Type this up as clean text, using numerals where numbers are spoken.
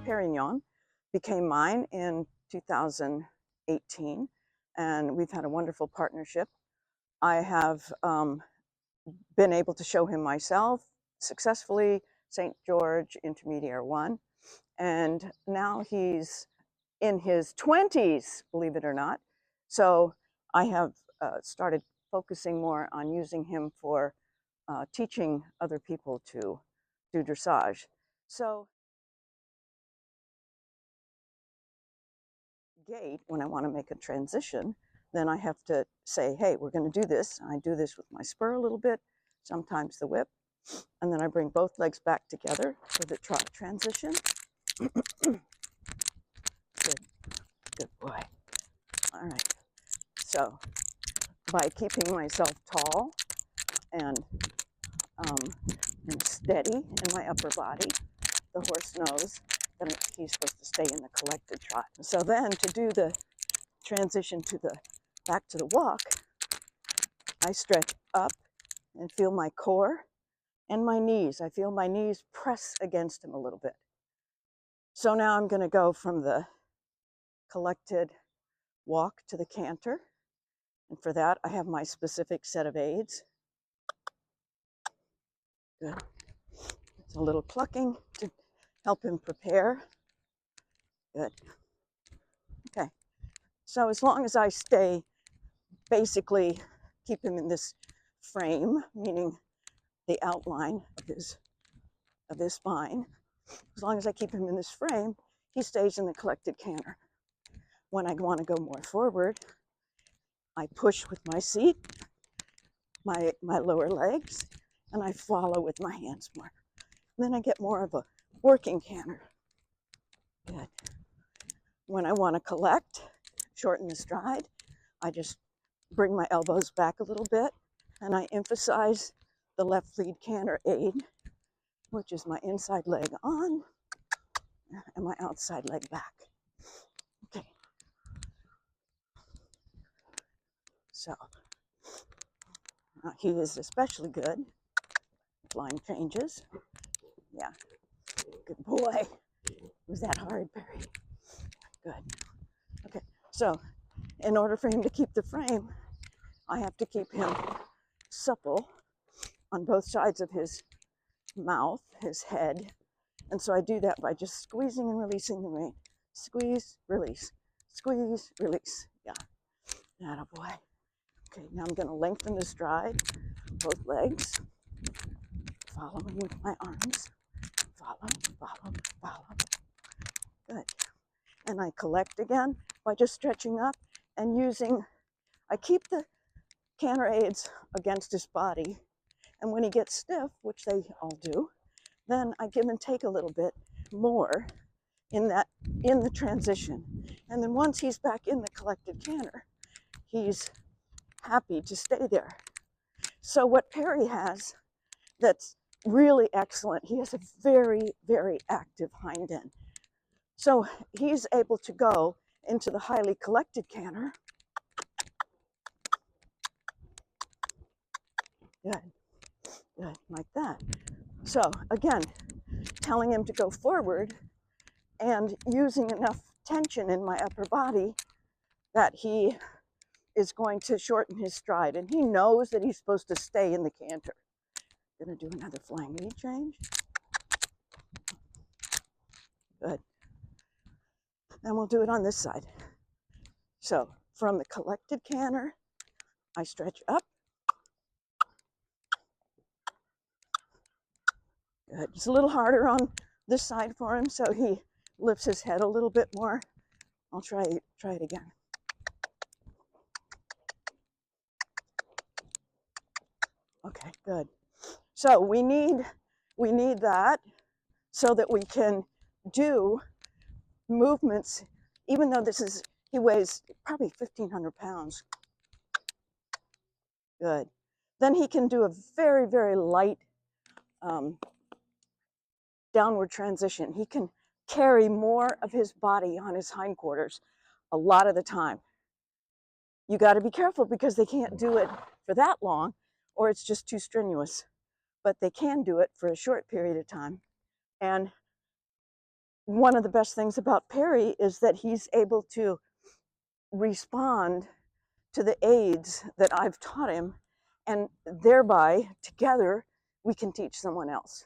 Perignon became mine in 2018, and we've had a wonderful partnership. I have been able to show him myself successfully, St. George Intermediate 1, and now he's in his 20s, believe it or not. So I have started focusing more on using him for teaching other people to do dressage. So gait, when I want to make a transition, then I have to say, hey, we're going to do this. I do this with my spur a little bit, sometimes the whip, and then I bring both legs back together for the trot transition. Good boy. All right. So by keeping myself tall and steady in my upper body, the horse knows that he's supposed to stay in the collected trot. So then to do the transition to the back to the walk, I stretch up and feel my core and my knees. I feel my knees press against him a little bit. So now I'm going to go from the collected walk to the canter. And for that, I have my specific set of aids. Good. It's a little clucking to help him prepare. Good. Okay. So as long as I stay, basically keep him in this frame, meaning the outline of his spine, as long as I keep him in this frame, he stays in the collected canter. When I want to go more forward, I push with my seat, my lower legs, and I follow with my hands more. And then I get more of a working canter. Good. When I want to collect, shorten the stride, I just bring my elbows back a little bit, and I emphasize the left lead canter aid, which is my inside leg on and my outside leg back. Okay. So he is especially good with line changes. Yeah. Good boy. Was that hard, Perry? Good. Okay. So in order for him to keep the frame, I have to keep him supple on both sides of his mouth, his head. And so I do that by just squeezing and releasing the rein. Squeeze, release. Squeeze, release. Yeah. Attaboy. Okay, now I'm going to lengthen the stride, both legs, following with my arms. Follow, follow, follow. Good. And I collect again by just stretching up and using, I keep the canter aids against his body. And when he gets stiff, which they all do, then I give and take a little bit more in the transition. And then once he's back in the collected canter, he's happy to stay there. So what Perry has that's really excellent, he has a very, very active hind end. So he's able to go into the highly collected canter. Good, good, like that. So again, telling him to go forward and using enough tension in my upper body that he is going to shorten his stride. And he knows that he's supposed to stay in the canter. Gonna do another flying knee change. Good. And we'll do it on this side. So from the collected canter, I stretch up. Good. It's a little harder on this side for him, so he lifts his head a little bit more. I'll try it again. Okay, good. So we need that so that we can do movements, even though he weighs probably 1,500 pounds. Good. Then he can do a very, very light downward transition. He can carry more of his body on his hindquarters a lot of the time. You got to be careful because they can't do it for that long or it's just too strenuous. But they can do it for a short period of time. And one of the best things about Perry is that he's able to respond to the aids that I've taught him, and thereby together we can teach someone else.